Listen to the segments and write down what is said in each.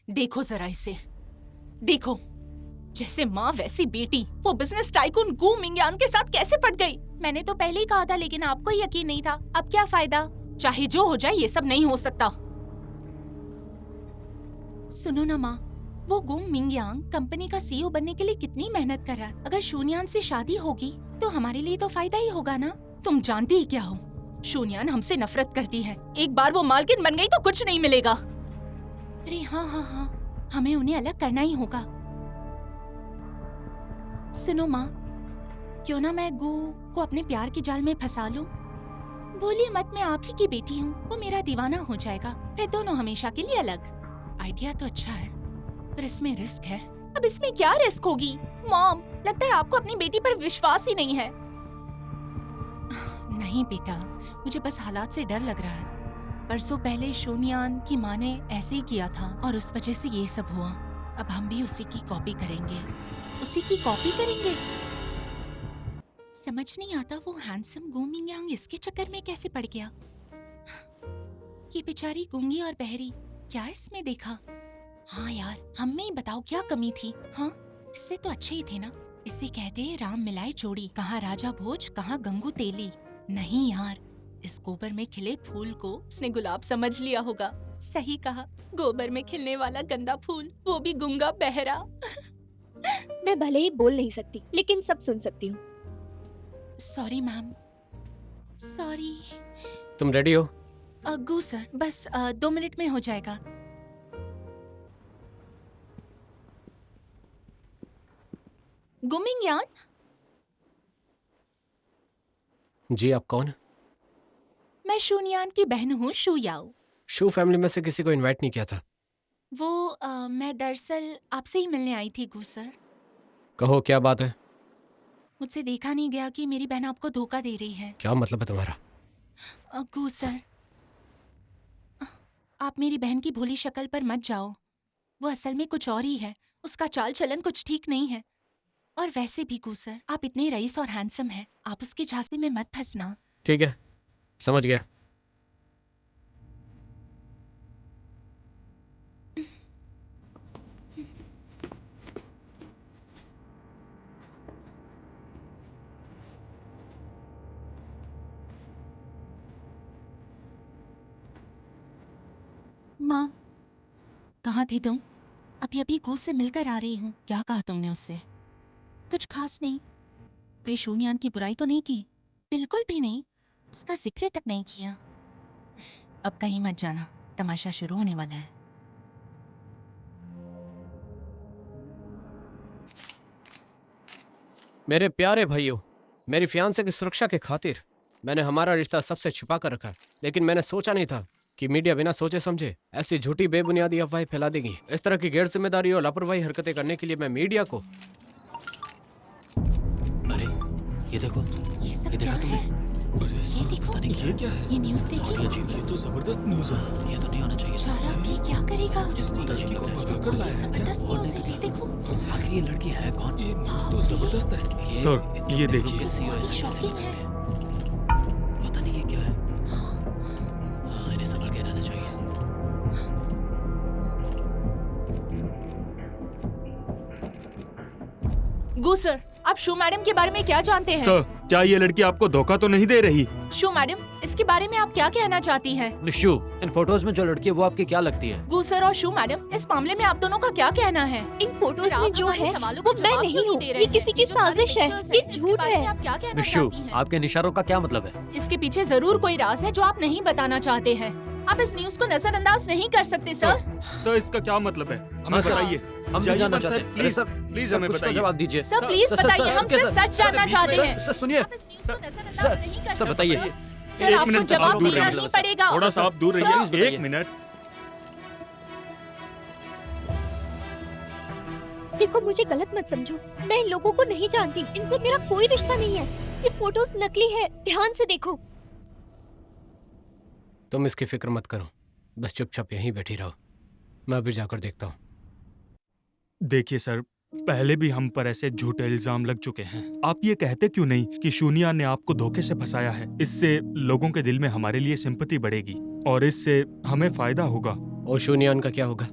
देखो जरा इसे, देखो, जैसे माँ वैसी बेटी। वो बिजनेस टाइकून गू मिंगयान के साथ कैसे पट गई? मैंने तो पहले ही कहा था, लेकिन आपको यकीन नहीं था। अब क्या फायदा? चाहे जो हो जाए, ये सब नहीं हो सकता। सुनो ना माँ, वो गू मिंगयांग कंपनी का सीईओ बनने के लिए कितनी मेहनत कर रहा है। अगर शून्यान से शादी होगी तो हमारे लिए तो फायदा ही होगा ना। तुम जानती ही क्या हो, शून्यान हमसे नफरत करती है। एक बार वो मालकिन बन गई तो कुछ नहीं मिलेगा। अरे हाँ हाँ हाँ, हमें उन्हें अलग करना ही होगा। सुनो माँ, क्यों ना मैं गू को अपने प्यार के जाल में फंसा लूं? बोलिए मत, मैं आप ही की बेटी हूँ। वो मेरा दीवाना हो जाएगा, फिर दोनों हमेशा के लिए अलग। आइडिया तो अच्छा है, पर इसमें रिस्क है। अब इसमें क्या रिस्क होगी? मॉम, लगता है आपको अपनी बेटी पर विश्वास ही नहीं है। नहीं बेटा, मुझे बस हालात से डर लग रहा है। परसों पहले शून्यान की माँ ने ऐसे ही किया था और उस वजह से ये सब हुआ। अब हम भी उसी की कॉपी करेंगे, उसी की कॉपी करेंगे। समझ नहीं आता वो हैंडसम गू मिंगयांग इसके चक्कर में कैसे पड़ गया। ये बेचारी गूंगी और बहरी, क्या इसमें देखा? हाँ यार, हम में ही बताओ क्या कमी थी। हाँ, इससे तो अच्छे ही थे ना। इसे कहते हैं राम मिलाए जोड़ी, कहाँ राजा भोज कहाँ गंगू तेली। नहीं यार, इस गोबर में खिले फूल को उसने गुलाब समझ लिया होगा। सही कहा, गोबर में खिलने वाला गंदा फूल, वो भी गूंगा बहरा। मैं भले ही बोल नहीं सकती, लेकिन सब सुन सकती हूँ। Sorry ma'am, sorry. तुम रेडी हो? गू सर, बस 2 मिनट में हो जाएगा। गू मिंगयान? जी, आप कौन? मैं शून्यान की बहन हूँ, शू याओ। शू फैमिली में से किसी को इनवाइट नहीं किया था। वो मैं दरअसल आपसे ही मिलने आई थी गू सर। कहो क्या बात है? मुझसे देखा नहीं गया कि मेरी बहन आपको धोखा दे रही है। क्या मतलब है तुम्हारा? गू सर, आप मेरी बहन की भोली शक्ल पर मत जाओ। वो असल में कुछ और ही है। उसका चाल चलन कुछ ठीक नहीं है। और वैसे भी गू सर, आप इतने रईस और हैंडसम हैं, आप उसके झांसे में मत फंसना। ठीक है, समझ गया। माँ, कहाँ थी तुम? अभी अभी गू से मिलकर आ रही हूँ। क्या कहा तुमने उससे? कुछ खास नहीं। कोई शून्यान की बुराई तो नहीं की? बिल्कुल भी नहीं, उसका जिक्र तक नहीं किया। अब कहीं मत जाना, तमाशा शुरू होने वाला है। मेरे प्यारे भाइयों, मेरी फियांसे की सुरक्षा की खातिर मैंने हमारा रिश्ता सबसे छुपा कर रखा, लेकिन मैंने सोचा नहीं था कि मीडिया बिना सोचे समझे ऐसी झूठी बेबुनियादी अफवाहें फैला देगी। इस तरह की गैर जिम्मेदारी और लापरवाही हरकतें करने के लिए मैं मीडिया को... अरे ये देखो, ये सब ये क्या देखा है? ये देखो, पता नहीं ये क्या है? ये न्यूज़ बहुत ही देखिए। अजीब है। ये तो जबरदस्त न्यूज़ है। ये तो नहीं होना चाहिए। चारा भी क्या करेगा? मुझे बहुत अजीब लग रहा है। भगा कर ये लाया है। जबरदस्त न्यूज़ है, ये देखो। आखिर ये लड़की है कौन? ये न्यूज़ तो जबरदस्त है। सर, ये देखिए। बहुत ही शॉकिंग है। पता नहीं ये क्या है। हाँ, इन्हें संभल के रहना चाहिए। गू सर, आप शू मैडम के बारे में क्या जानते हैं? सर, क्या ये लड़की आपको धोखा तो नहीं दे रही? शू मैडम, इसके बारे में आप क्या कहना चाहती हैं? शू, इन फोटोज में जो लड़की है वो आपकी क्या लगती है? गू सर और शू मैडम, इस मामले में आप दोनों का क्या कहना है? इन फोटोज आप में जो हमारे है सवालों वो के मैं जवाब नहीं क्यों हूँ। दे रहे ये हैं? किसी की जो सारे साजिश है, pictures ये हैं, इसके झूठ बारे में है। आप क्या कहना शू, चाहती हैं? आपके इशारों का क्या मतलब है? इसके पीछे जरूर कोई राज है जो आप नहीं बताना चाहते हैं। आप इस न्यूज़ को नजरअंदाज नहीं कर सकते सर। सर, इसका क्या मतलब है? हमें सर, बताइए। हम भी जाइए जानना मत, चाहते सर, हैं। प्लीज, सर, प्लीज सर, हमें कुछ तो बताइए। जवाब दीजिए। सर प्लीज सर, सर, बताइए, सर, हम सर, सिर्फ सर, सच जानना बीच चाहते में- हैं। सर सुनिए, आप इस न्यूज़ को नजरअंदाज नहीं कर सर सकते। बताइए। सर, एक आपको मिनट, जवाब आप दूर देना रहिए। ही पड़ेगा। थोड़ा सा आप दूर सर, रहिए। बताइए। एक मिनट। देखो, मुझे गलत मत समझो, मैं इन लोगों को नहीं जानती, इनसे मेरा कोई रिश्ता नहीं है। ये फोटोज नकली है, ध्यान से देखो। तुम इसकी फिक्र मत करो, बस चुपचाप यहीं बैठी रहो। मैं अभी जाकर देखता हूँ। देखिए सर, पहले भी हम पर ऐसे झूठे इल्जाम लग चुके हैं। आप ये कहते क्यों नहीं कि शून्या ने आपको धोखे से फंसाया है? इससे लोगों के दिल में हमारे लिए सिंपैथी बढ़ेगी और इससे हमें फायदा होगा। और शून्यान का क्या होगा?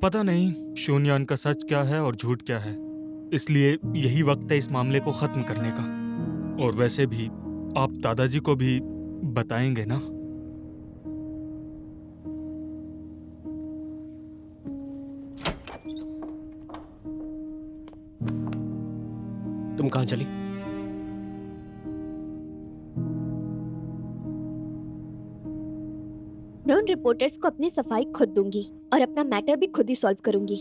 पता नहीं शून्यान का सच क्या है और झूठ क्या है, इसलिए यही वक्त है इस मामले को खत्म करने का। और वैसे भी आप दादाजी को भी बताएंगे ना? तुम कहाँ चली? मैं उन रिपोर्टर्स को अपनी सफाई खुद दूंगी और अपना मैटर भी खुद ही सॉल्व करूंगी।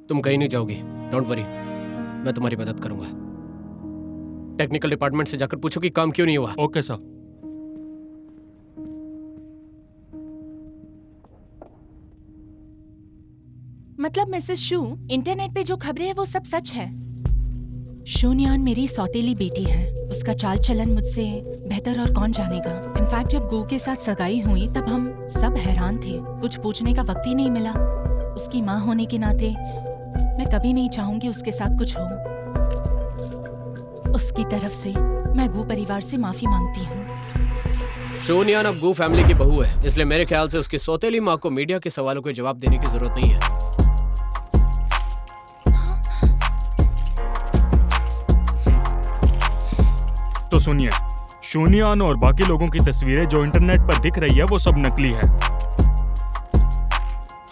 तुम कहीं नहीं जाओगी, डोंट वरी, मैं तुम्हारी मदद करूंगा। टेक्निकल डिपार्टमेंट से जाकर पूछो कि काम क्यों नहीं हुआ। Okay sir. मतलब मिसेस शू, इंटरनेट पे जो खबरें हैं वो सब सच है। शून्यान मेरी सौतेली बेटी है। उसका चाल चलन मुझसे बेहतर और कौन जानेगा। इनफैक्ट जब गू के साथ सगाई हुई तब हम सब हैरान थे, कुछ पूछने का वक्त ही नहीं मिला। उसकी माँ होने के नाते मैं कभी नहीं चाहूंगी उसके साथ कुछ हो। उसकी तरफ से मैं गू परिवार से माफी मांगती हूँ। शून्यान अब गू फैमिली की बहू है, इसलिए मेरे ख्याल से उसकी सौतेली माँ को मीडिया के सवालों के जवाब देने की जरूरत नहीं है। तो सुनिए, शून्यान और बाकी लोगों की तस्वीरें जो इंटरनेट पर दिख रही है वो सब नकली है।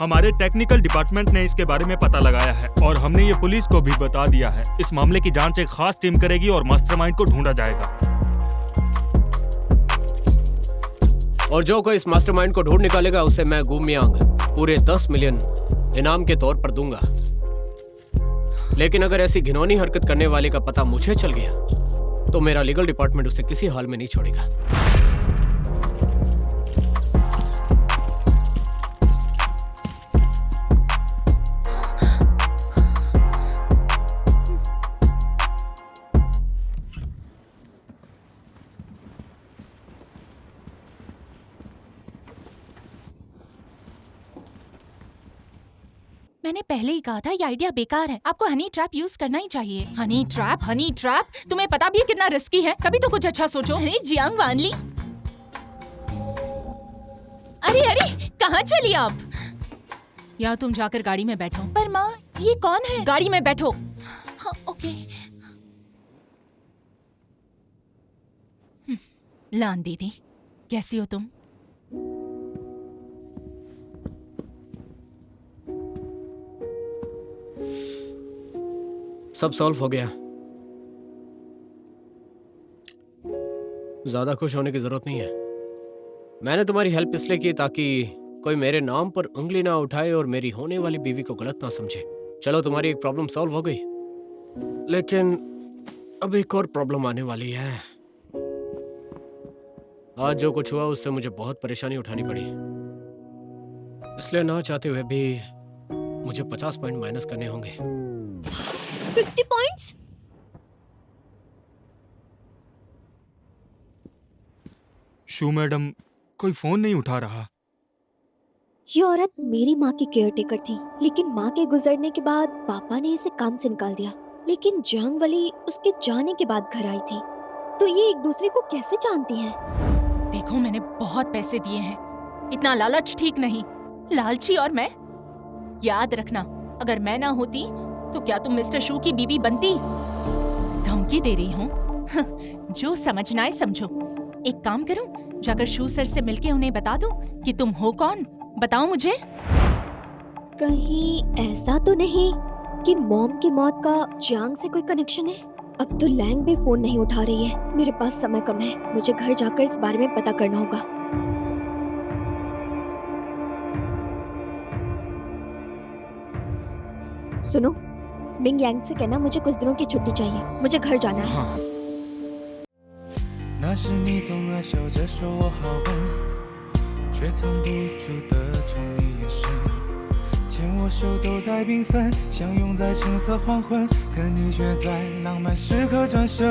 हमारे टेक्निकल डिपार्टमेंट ने इसके बारे में पता लगाया है और हमने ये पुलिस को भी बता दिया है। इस मामले की जांच एक खास टीम करेगी और मास्टरमाइंड को ढूंढा जाएगा। और जो कोई इस मास्टरमाइंड को ढूंढ निकालेगा उसे मैं गू मियांग पूरे 10 मिलियन इनाम के तौर पर दूंगा। लेकिन अगर ऐसी घिनौनी हरकत करने वाले का पता मुझे चल गया तो मेरा लीगल डिपार्टमेंट उसे किसी हाल में नहीं छोड़ेगा। मैंने पहले ही कहा था ये आइडिया बेकार है। आपको हनी ट्रैप यूज करना ही चाहिए। हनी ट्रैप, तुम्हें पता भी है कितना रिस्की है। कभी तो कुछ अच्छा सोचो। हनी जियांग वानली, अरे कहाँ चली आप? या तुम जाकर गाड़ी में बैठो। पर माँ, ये कौन है? गाड़ी में बैठो। हाँ, ओके। लान दीदी, कैसी हो तुम? सब सॉल्व हो गया। ज्यादा खुश होने की जरूरत नहीं है। मैंने तुम्हारी हेल्प इसलिए की ताकि कोई मेरे नाम पर उंगली ना उठाए और मेरी होने वाली बीवी को गलत ना समझे। चलो, तुम्हारी एक प्रॉब्लम सॉल्व हो गई, लेकिन अब एक और प्रॉब्लम आने वाली है। आज जो कुछ हुआ उससे मुझे बहुत परेशानी उठानी पड़ी, इसलिए ना चाहते हुए भी मुझे 50 पॉइंट माइनस करने होंगे। 50 पॉइंट्स? शू मैडम कोई फोन नहीं उठा रहा। ये औरत मेरी माँ की केयर टेकर थी, लेकिन माँ के गुजरने के बाद पापा ने इसे काम से निकाल दिया। लेकिन जियांग वाली उसके जाने के बाद घर आई थी, तो ये एक दूसरे को कैसे जानती हैं? देखो, मैंने बहुत पैसे दिए हैं, इतना लालच ठीक नहीं। लालची और मैं? याद रखना, अगर मैं ना होती तो क्या तुम मिस्टर शू की बीवी बनती? धमकी दे रही हूँ। जो समझना है समझो। एक काम करूं, जाकर शू सर से मिलके उन्हें बता दूं कि तुम हो कौन। बताओ मुझे। कहीं ऐसा तो नहीं कि मॉम की मौत का जियांग से कोई कनेक्शन है? अब तो लैंग भी फोन नहीं उठा रही है। मेरे पास समय कम है, मुझे घर जाकर इस बारे में पता करना होगा। सुनो, मिंग यांग से कहना मुझे कुछ दिनों की छुट्टी चाहिए, मुझे घर जाना है। हाँ। 那时你总爱笑着说我好笨，却藏不住的宠溺眼神，牵我手走在缤纷，相拥在橙色黄昏，可你却在浪漫时刻转身。